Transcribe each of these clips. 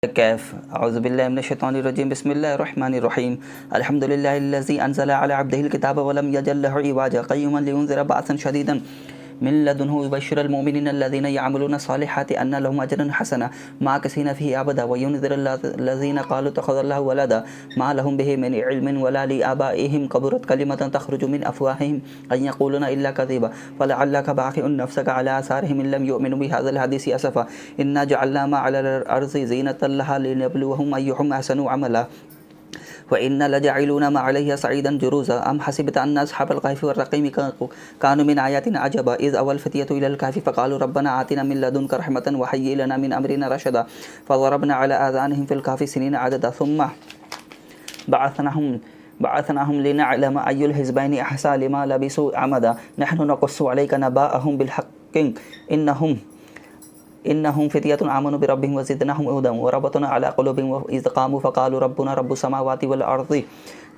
कैफ औज़ुबिल्लाहि बिस्मिल्लाहिर्रहमानिर्रहीम अल्हम्दुलिल्लाहिल्लज़ी अनज़ला अला अब्दिहिल किताब व लम यजल लहु इवाजा क़य्युमन लियुनज़िरा बअसन शदीदन मिन लदुन्हु व यबश्शिरल मुमिनीन अल्लज़ीना यअमलूना स्सालिहाति अन्ना लहुम अजरन हसना माकिसीना फ़ीहि अबदा व युनज़िरुल्लज़ीना क़ालू इत्तख़ज़ल्लाहु वलदा मा लहुम बिहि मिन इल्मिन वला लिआबाइहिम कबुरत कलिमतन तख़रुजु मिन अफ़वाहिहिम अन यक़ूलूना इल्ला कज़िबा फ़लअल्लका बाख़िउन नफ़्सका अला आसारिहिम इन लम युमिनू बिहाज़ल हदीसि असफ़ा इन्ना जअलना मा अलल अर्ज़ि ज़ीनतन लहा लिनब्लुवहुम अय्युहुम अहसनु अमला व इन्ना लजाइलूना मा अलैहा सईदन जुरूज़ा अम हसिबत अन्ना अस्हाबल कहफ़ि वर्रक़ीम कानू मिन आयातिना अजबा इज़ अवल फ़ित्यतु इलल कहफ़ि फ़क़ालू रब्बना आतिना मिन लदुनका रहमतन व हय्यि लना मिन अमरिना रशदा फ़ज़रबना अला आज़ानिहिम फ़िल कहफ़ि सिनीना अददा थुम्मा बअथनाहुम लिनअलम अय्युल हिज़्बैनि अहसा लिमा लबिसू अमदा नहनु नक़ुस्सु अलैका नबाअहुम बिल हक़्क़ि इन्नहुम फ़ित्यतुन आमनू बिरब्बिहिम व ज़िदनाहुम हुदन व रबतना अला क़ुलूबिहिम व इज़ क़ामू फ़क़ालू रब्बुना रब्बुस समावाति वल अर्ज़ि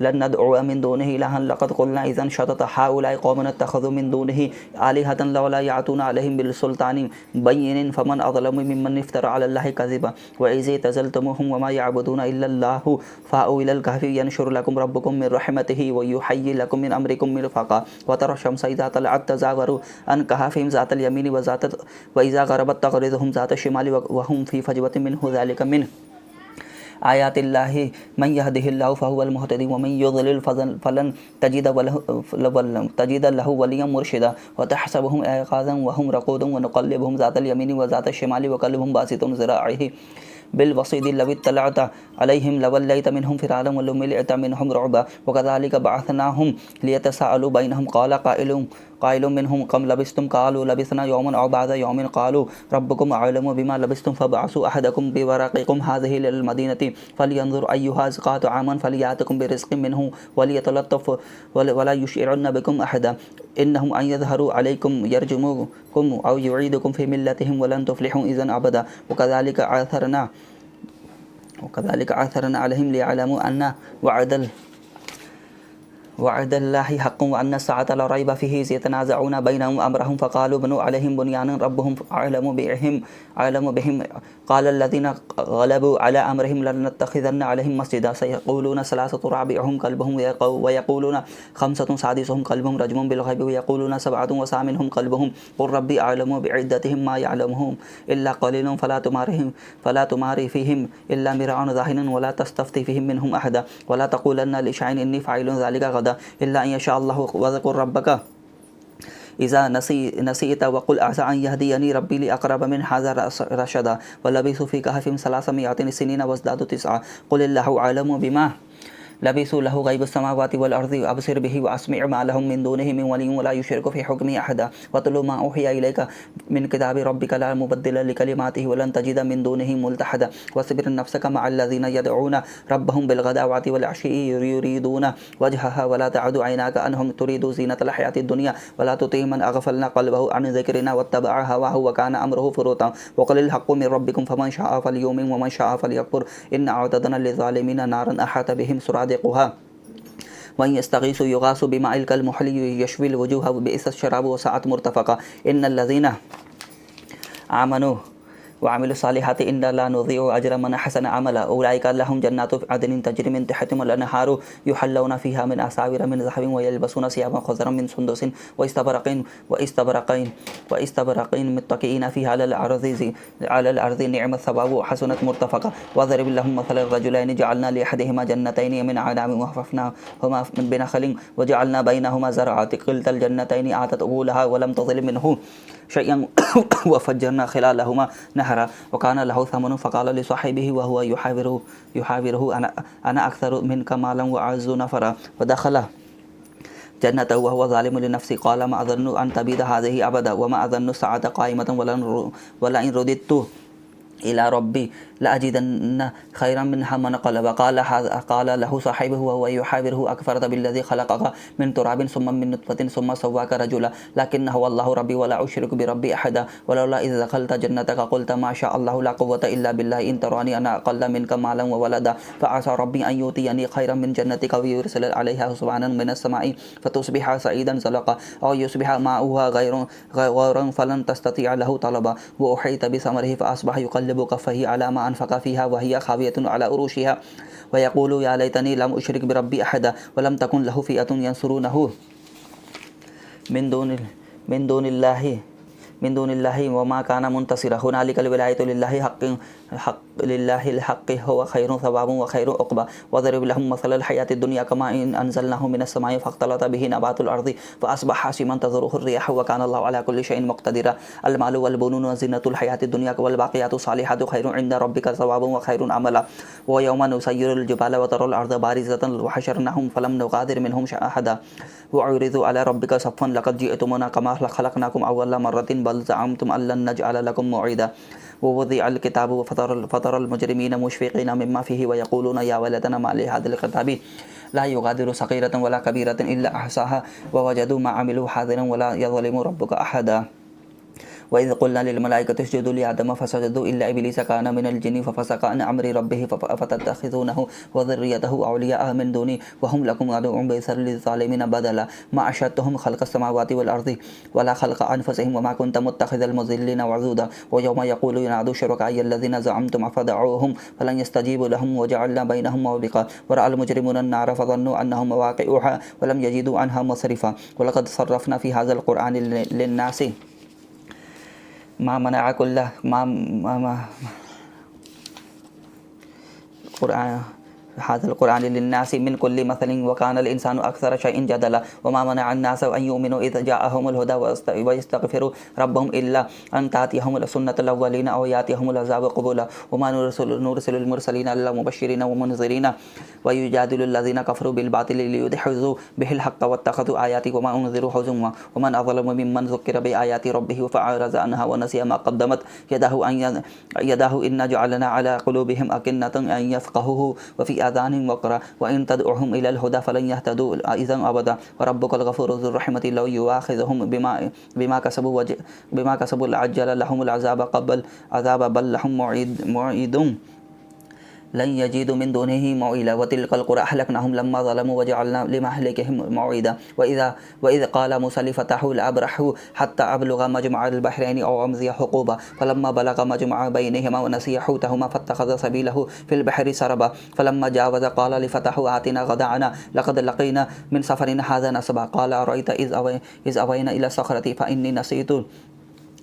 लन नदअु मिन दूनिहि इलाहन लक़द क़ुलना इज़न शतता हाउलाइ क़ौमुन इत्तख़ज़ू मिन दूनिहि आलिहतन लौला याअतूना अलैहिम बिसुल्तानिन बय्यिनिन फमन अज़लमु मिम्मन इफ़्तरा अलल्लाहि कज़िबा व इज़ तज़लतमूहुम व मा यअबुदूना इल्लल्लाहु फ़ाअू इलल कहफ़ि यनशुर लकुम रब्बुकुम मिन रहमतिहि व युहय्यि लकुम मिन अम्रिकुम मिरफ़क़ा व तरा शम्सा इज़ा तलअत तज़ावरु अन कहफ़िहिम ज़ातल यमीनि व इज़ा ग़रबत तग़रिज़ुहुम ज़ातश शिमालि व हुम फ़ी फ़जवतिन मिन्हु ज़ालिका मिन आयातिल्लाहि मन यहदिहिल्लाहु फ़हुवल मुहतदी व मन युज़लिल फ़लन तजिद लहु वलिय्यन मुर्शिदा व तहसबुहुम ऐक़ाज़न व हुम रक़ूदुन व नुक़ल्लिबुहुम ज़ातल यमीनि व ज़ातश शिमालि व क़ल्बुहुम बासितुन ज़िराइहि बिलवसीदि लव इत्तलअत अलैहिम लवल्लैत मिनहुम फ़िरारन व लमुलिअत मिनहुम रुअबा व कज़ालिका बअथनाहुम लियतसाअलू बैनहुम क़ाला क़ाइलुम मिनहुम कम लबिस्तुम क़ालू लबिस्ना यौमन औ बअज़ यौमिन क़ालू रब्बुकुम अअलमु बिमा लबिस्तुम फ़बअसू अहदकुम बिवरक़िकुम हाज़िहि इलल मदीनति फ़लयंज़ुर अय्युहा अज़का तआमन फ़लियातिकुम बिरिज़्क़िन मिन्हु वलियतलत्तफ़ वला युशइरन्न बिकुम अहदा इन्नहुम अन यज़हरू अलैकुम यरजुमुकुम औ युईदुकुम फ़ी मिल्लतिहिम वलन तुफ़्लिहू इज़न अबदा वकज़ालिका अथरना अलैहिम लियअलमू अन्ना वअदल्लाहि हक़्क़ुन व अन्ना अस्साअता ला रैब फ़ीहि इज़ यतनाज़अूना बैनहुम अम्रहुम फ़क़ालू इब्नु अलैहिम बुन्यानन रब्बुहुम अअलमु बिहिम क़ाला अल्लज़ीना ग़लबू अला अम्रिहिम लनत्तख़िज़न्ना अलैहिम मस्जिदा सयक़ूलूना सलासतु राबिअहुम कल्बुहुम व यक़ूलूना ख़म्सतुन सादिसुहुम कल्बुहुम रजमुन बिल ग़ैबि व यक़ूलूना सबअतुन व सामिनुहुम कल्बुहुम क़ुल रब्बी अअलमु बिइद्दतिहिम मा यअलमुहुम इल्ला क़लीलुन फ़ला तुमारी फ़ीहिम इल्ला मिराअन ज़ाहिरन वला तस्तफ़्ति फ़ीहिम मिनहुम अहदा वला तक़ूलन्ना लिशैइन इन्नी फ़ाइलुन ज़ालिका गदा इल्ला अन यशा अल्लाहु वज़कुर रब्बका इज़ा नसीत वक़ुल असा अन यहदियनी रब्बी लिअक़रब मिन हाज़ा रशदा व लबिसू फ़ी कहफ़िहिम सलासमिअतिन सिनीना वज़दादू तिस्आ क़ुलिल्लाहु अअलमु बिमा लबिसू लहु ग़ैबुस समावाति वल अर्ज़ि अबसिर बिहि व अस्मि मा लहुम मिन दूनिहि मिन वलिय्यिन वला युशरिकु फ़ी हुक्मिहि अहदा वतलु मा उहिया इलैका मिन किताबि रब्बिका ला मुबद्दिला लिकलिमातिहि वलन तजिद मिन दूनिहि मुल्तहदा वस्बिर नफ़्सका मअल्लज़ीना यदऊना रब्बहुम बिलग़दावति वल अशी युरीदूना वजहहा वला तअदु ऐनाका अन्हुम तुरीदु ज़ीनतल हयातिद दुनिया वला तुति मन अग़फ़लना क़ल्बहु अन ज़िक्रिना वत्तबअ हवाहु व कान अम्रुहु फ़ुरूता वक़ुलिल हक़्क़ु मिन रब्बिकुम फ़मन शाअ फ़लयुमिन व मन शाअ फ़लयकफ़ुर इन्ना अअतदना लिज़्ज़ालिमीना नारन अहात बिहिम सुरादिक़ुहा वइन यस्तग़ीसू युग़ासू बिमाइल कलमुहली यशविल वजूह बिइसश शराबु व सअत मुर्तफ़क़ा इन्नल लज़ीना आमनू वअमिलुस सालिहाति इन्ना ला नुज़ीउ अजरा मन अहसन अमला उलाइका लहुम जन्नातु अदनिन तजरी मिन तहतिहिमुल अनहारु युहल्लौना फ़ीहा मिन असाविर मिन ज़हबिन व यल्बसूना सियाबन ख़ुज़रन मिन सुंदुसिन व इस्तबरक़ीन मुत्तक़ीना फ़ीहा अलल अर्ज़ि निअमत सवाबु व हसनत मुर्तफ़क़ा वज़रिब लहुम मसलन रजुलैनि जअलना लिअहदिहिमा जन्नतैनि मिन अनाबिन व हफ़फ़नाहुमा बिनख़लिन व जअलना बैनहुमा ज़रअन किलतल जन्नतैनि आतत उकूलहा व लम तज़लिम मिन्हु शयअन व फ़ज्जरना ख़िलालहुमा नहरा व कान लहु समनुन फ़क़ाल लिसाहिबिहि व हुवा युहाविरुहु अना अक्सरु मिनका मालन व अअज़्ज़ु नफ़रा व दख़ला जन्नतहु व हुवा ज़ालिमुन लिनफ़्सिहि क़ाल मा अज़ुन्नु अन तबीद हाज़िहि अबदा व मा अज़ुन्नु अस्साअता क़ाइमतन वलइन रुदित्तु इला रब्बी लअजिदन्न खैरन मिन्हा मुनक़लबा क़ाल लहु साहिबुहु व हुवा युहाविरुहु अकफ़रत बिल्लज़ी ख़लक़का मिन तुराबिन सुम्मा मिन नुत्फ़तिन सुम्मा सव्वाका रजुला लकिन्न हुवल्लाहु रब्बी वला उश्रिकु बिरब्बी अहदा वलौला इज़ दख़लता जन्नतका क़ुल्ता मा शा अल्लाहु ला क़ुव्वता इल्ला बिल्लाहि इन तरानी अना अक़ल्ल मिनका मालन व वलदा फ़असा रब्बी अन युतियनी खैरन मिन जन्नतिका व युरसिल अलैहा हुस्बानन मिनस समाई फ़तुस्बिहा सईदन ज़लक़ा औ युस्बिहा माउहा गौरन फ़लन तस्ततिअ लहु तलबा व उहीत बिसमरिहि फ़अस्बह युक़ल्लिबु कफ़्फ़ैहि अला मा अनफ़क़ फ़ीहा व हिय ख़ावियतुन अला उरूशिहा व यक़ूलु या लैतनी लम उशरिक बिरब्बी अहदा व लम तकुन लहु फ़िअतुन यंसुरूनहु मिन दूनिल्लाहि व मा काना मुंतसिरा हुनालिकल विलायतु लिल्लाहिल हक़्क़ि हुवा खैरुन सवाबुन व खैरुन उक़बा वज़रिब लहुम मसलल हयातिद दुनिया कमा इन अंज़लनाहु मिनस समाई फ़ख्तलता बिही नबातुल अर्ज़ि फ़अस्बह हाशिमन तज़रुहु रियाह व काना अल्लाहु अला कुल्लि शैइन मुक़तदिरा अल मालु वल बुनून व ज़ीनतुल हयातिद दुनिया वल बाक़ियातुस सालिहातु खैरुन इंदा रब्बिका सवाबुन व खैरुन अमला व यौमा नुसय्यिरुल जिबाला व तरुल अर्ज़ बारिज़तन व हशरनाहुम फलम नुग़ादिर मिनहुम अहदा व उरिज़ु अला रब्बिका सफ़्फ़न लक़द जिअतमुना कमा ख़लक़नाकुम अव्वला मर्रतिन बल ज़अमतुम अल्लन नजअल लकुम मौइदा ववुज़िअल किताबु फ़तरल मुजरिमीन मुशफ़िक़ीन मिम्मा फ़ीहि व यक़ूलून या वैलतना मा लिहाज़िल किताबि ला युग़ादिरु सग़ीरतन वला कबीरतन इल्ला अहसाहा व वजदू मा अमिलू हाज़िरन वला यज़लिमु रब्बुका अहदा वइज़ क़ुल्ना लिलमलाइकति इसजुदू लिआदम फ़सजदू इल्ला इब्लीस कान मिनल जिन्नि फ़फ़सक़ अन अम्रि रब्बिहि फ़अफ़तत्तख़िज़ूनहु व ज़ुर्रिय्यतहु औलियाअ मिन दूनी व हुम लकुम अदुउन बिइसा लिज़्ज़ालिमीन बदला मा अशहदतुहुम ख़ल्क़स समावाति वल अर्ज़ि वला ख़ल्क़ अनफ़ुसिहिम व मा कुन्त मुत्तख़िज़ल मुज़िल्लीन अज़ूदा व यौमा यक़ूलु युनादू शुरकाइय अल्लज़ीना ज़अमतुम फ़दअूहुम फ़लन यस्तजीबू लहुम व जअलना बैनहुम मौबिक़ा व रअल मुजरिमूना अन्नार फ़ज़न्नू अन्नहुम मवाक़िऊहा व लम यजिदू अन्हा मसरिफ़ा व लक़द सर्रफ़ना फ़ी हाज़ल क़ुरआनि लिन्नासि मा मनाअकुल्ला मा हाज़ल क़ुरआन लिन्नासि मिन कुल्लि मसलिन व कानल इंसानु अक्सर शैइन जदला व मा मनाअ अन्नास अन युमिनू इज़ जाअहुमुल हुदा व यस्तग़फिरू रब्बहुम इल्ला अन तातियहुम सुन्नतुल अव्वलीन अव यातियहुमुल अज़ाबु क़ुबूला व मा नुरसिलुल मुरसलीन इल्ला मुबश्शिरीन व मुनज़िरीन व युजादिलुल लज़ीना कफ़रू बिल बातिलि लियुदहिज़ू बिहिल हक़्क़ वत्तख़ज़ू आयाति व मा उनज़िरू हुज़ुवा व मन अज़लमु मिम्मन ज़ुक्किर बिआयाति रब्बिहि फ़अअरज़ अन्हा व नसिया मा क़द्दमत यदाहु इन्ना जअलना अला क़ुलूबिहिम अकिन्नतन अन यफ़क़हूहु व फ़ी आज़ानिहिम वक़रा व इन तदउहुम इलल हुदा फ़लन यहतदू इज़न अबदा व रब्बुकल गफ़ूरु ज़ुर रहमति लौ युआख़िज़ुहुम बिमा कसबू लअज्जल लहुमुल अज़ाब बल लहुम मौइदुन लन यजीदु मिन दूनिही मौइला व तिलकल क़ुरा अहलकनाहुम लम्मा ज़लमू व जअलना लिमहलिकिहिम मौइदा व इज़ क़ाला मूसा लिफ़तहु लअब्रहु हत्ता अब्लुग़ मजमअल बहरैनि औ अमज़िया हुक़ूबा फ़लम्मा बलग़ मजमअ बैनिहिमा व नसिया हुतहुमा फ़त्तख़ज़ सबीलहु फ़िल बहरि सरबा फ़लम्मा जावज़ क़ाला लिफ़तहु आतिना ग़दाअना लक़द लक़ीना मिन सफ़रिना हाज़ा नसबा क़ाला अरअयत इज़ अवैना इला सख़रति फ़इन्नी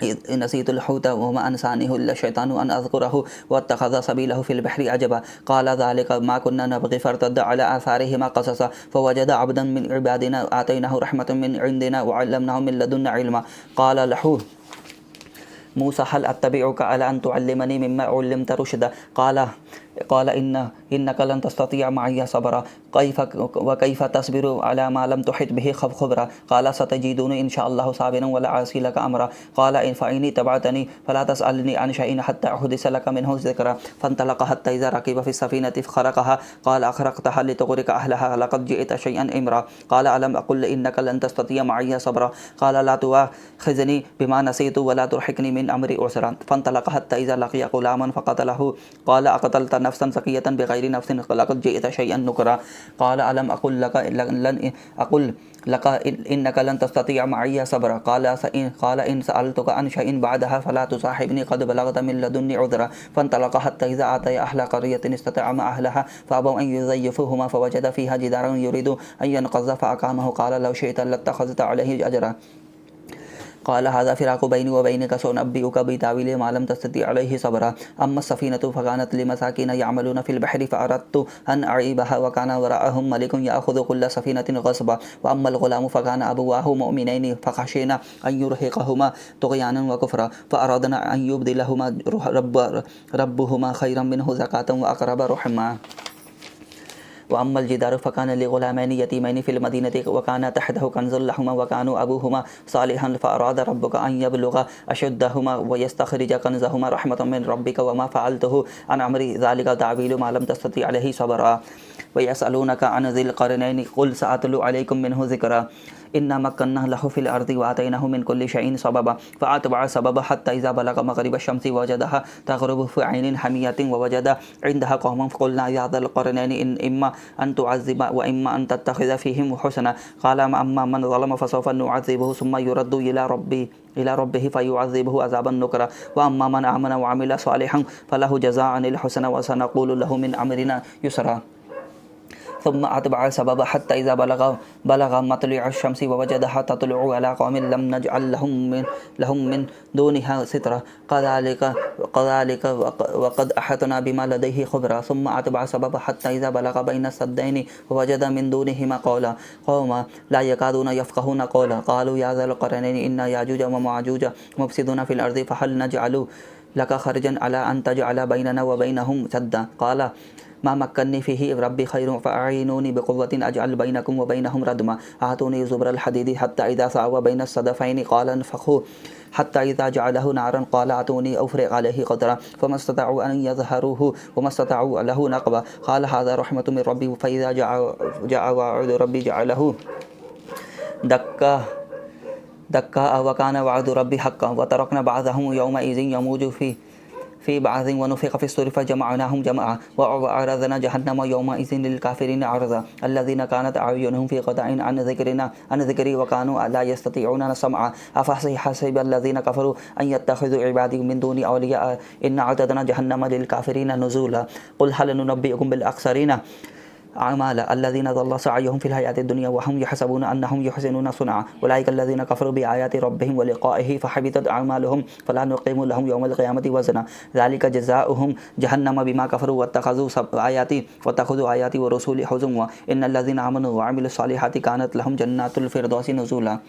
नसीतुल हुत व मा अंसानिहु इल्ला शैतानु अन अज़कुरहु वत्तख़ज़ सबीलहु फ़िल बहरि अजबा क़ाला ज़ालिका मा कुन्ना नबग़ी फ़र्तद्दा अला आसारिहिमा क़ससा फ़वजदा अब्दन मिन इबादिना आतैनाहु रहमतन मिन इंदिना व अल्लमनाहु मिन लदुन्ना इल्मा क़ाला लहु मूसा हल अत्तबिउका अला अन तुअल्लिमनी मिम्मा उल्लिमत रुशदा क़ाल इन्नका लन तस्ततिअ मअइय सबरा कैफ़ तस्बिरु अला मा लम तुहित बिही ख़ुबरा क़ाल सतजिदूनी इंशाअल्लाहु साबिरन वला आसी लका अमरा क़ाल फ़इन इत्तबअतनी फ़ला तसअलनी अन शैइन हत्ता अहदिस लका मिन्हु ज़िक्रा फ़ंतलक़ हत्ता इज़ा रकिब फ़ी सफ़ीनति फ़ख़रक़हा क़ाल अख़रक़तहा लितुग़रिक़ अहलहा लक़द जिئत शैअन इम्रा क़ाल अलम अक़ुल इन्नका लन तस्ततिअ मअइय सबरा क़ाल ला तुआख़िज़नी बिमा नसीतु वला तुरहिक़नी मिन अम्री उसरा फ़ंतलक़ हत्ता इज़ा लक़िय ग़ुलामन फ़क़तलहु क़ाल अक़तलत नफ़्सन ज़कियतन बिग़ैरि नफ़्सिन लक़द जिئत शैअन नुकरा क़ाल अलम अक़ुल लका इन्नका लन तस्ततिअ मअइय सबरा क़ाल इन सअलतुका अन शैइन बअदहा फ़ला तुसाहिबनी क़द बलग़त मिन लदुन्नी उज़रा फ़ंतलक़ हत्ता इज़ा अतया अहला क़रयतिन इस्ततअमा अहलहा फ़अबौ अन युज़य्यिफ़ूहुमा फ़वजदा फ़ीहा जिदारन युरीदु अन यनक़ज़ फ़अक़ामहु क़ाल लौ शि'त लत्तख़ज़त अलैहि अजरा क़ाल हाज़ा फ़िराक़ु बैनी व बैनक सअनब्बिउका बितावीलि मा लम तस्तति अलैहि सबरा अम्मा सफ़ीनतु फ़कानत लिमसाकीन यअमलून फ़िल बहरि फ़अरदतु अन अईबहा व कान वराअहुम मलिकुन यअख़ुज़ु कुल्ल सफ़ीनतिन ग़स्बा व अम्मल ग़ुलामु फ़कान अबवाहु मुअमिनैनि फ़ख़शियना अन युरहिक़हुमा तुग़यानन व कुफ़्रा फ़अरदना अन युबदिलहुमा रब्बुहुमा खैरन मिन्हु ज़कातन व अक़रब रहमा व अम्मल जिदारु फ़कान लिग़ुलामैनि यतीमैनि फ़िल मदीनति व काना तहतहु कन्ज़ुल लहुमा व कानू अबूहुमा सालिहन फ़अरादा रब्बुका अन यब्लुग़ा अशुद्दहुमा व यस्तख़रिजा कन्ज़हुमा रहमतन मिन रब्बिका व मा फ़अलतुहु अन अम्री ज़ालिका तावीलु मा लम तस्तति अलैहि सबरा व यसअलूनका अन ज़िल क़रनैनि क़ुल सअतलु अलैकुम मिन्हु ज़िक्रा इन्ना मक्कन्ना लहु फिल अर्दि व आतैनाहु मिन कुल्लि शैइन सबबा फअतबअ सबबा हत्ता इज़ा बलगा मग़रिब अश-शम्सि वजदहा तग़रुबु फ़ी ऐनिन हमियतिन व वजदा इंदहा क़ौमन फ़क़ुलना या ज़ल क़रनैनि इम्मा अन तुअज़्ज़िब व इम्मा अन तत्तख़िज़ फ़ीहिम हुसना क़ाल अम्मा मन ज़लम फ़सौफ़ नुअज़्ज़िबुहु सुम्मा युरद्दु इला रब्बिहि फ़युअज़्ज़िबुहु अज़ाबन नुकरा व अम्मा मन आमन व अमिल सालिहन फ़लहु जज़ाअनिल हुसना व सनक़ूलु लहु मिन अमरिना युसरा ثم أتبع سببا حتى إذا بلغ مطلع الشمس ووجدها تطلع على قوم لم نجعل لهم من دونها سترا كذلك وقد أحطنا بما لديه خبرا ثم أتبع سببا حتى إذا بلغ بين السدين ووجد من دونهما قوما لا يكادون يفقهون قولا قالوا يا ذا القرنين إن ياجوج وماجوج مفسدون في الأرض فهل نجعل لك خرجا على أن تجعل بيننا وبينهم سدا قال ما مكنني فيه ربي خير فأعينوني بقوة أجعل بينكم وبينهم ردما آتوني زبر الحديد حتى إذا ساوى بين الصدفين قال انفخوا حتى إذا جعله نارا قال آتوني أفرغ عليه قطرا فما استطاعوا أن يظهروه وما استطاعوا له نقبا قال هذا رحمة من ربي فإذا جاء وعد ربي جعله دكا وكان وعد ربي حقا وتركنا بعضهم يومئذ يموج في بعض ونفخ في الصور فجمعناهم جمعا وعرضنا جهنم يومئذ للكافرين عرضا الذين كانت أعينهم في غطاء عن ذكري وكانوا لا يستطيعون سمعا أفحسب الذين كفروا أن يتخذوا عبادي من دوني أولياء إن أعتدنا جهنم للكافرين نزولا قل هل ننبئكم بالأخسرين أعمالا الذين ضل سعيهم في الحياة الدنيا وهم يحسبون أنهم يحسنون صنعا أولئك الذين كفروا بآيات ربهم ولقائه فحبطت أعمالهم فلا نقيم لهم يوم القيامة وزنا ذلك جزاؤهم جهنم بما كفروا واتخذوا آياتي ورسولي حزوا إن الذين آمنوا وعملوا الصالحات كانت لهم جنات الفردوس نزولا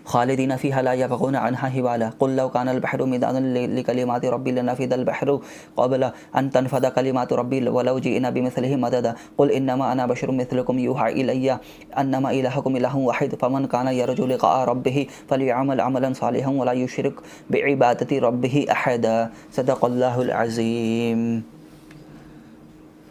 خالدين فيها لا يبغون عنها حولا قل لو كان البحر مدادا لكلمات ربي لنفد البحر قبل أن تنفد كلمات ربي ولو جئنا بمثله مددا قل إنما أنا بشر مثلكم يوحى إلي أنما إلهكم إله واحد فمن كان يرجو لقاء ربه فليعمل عملا صالحا ولا يشرك بعبادة ربه أحدا صدق الله العظيم.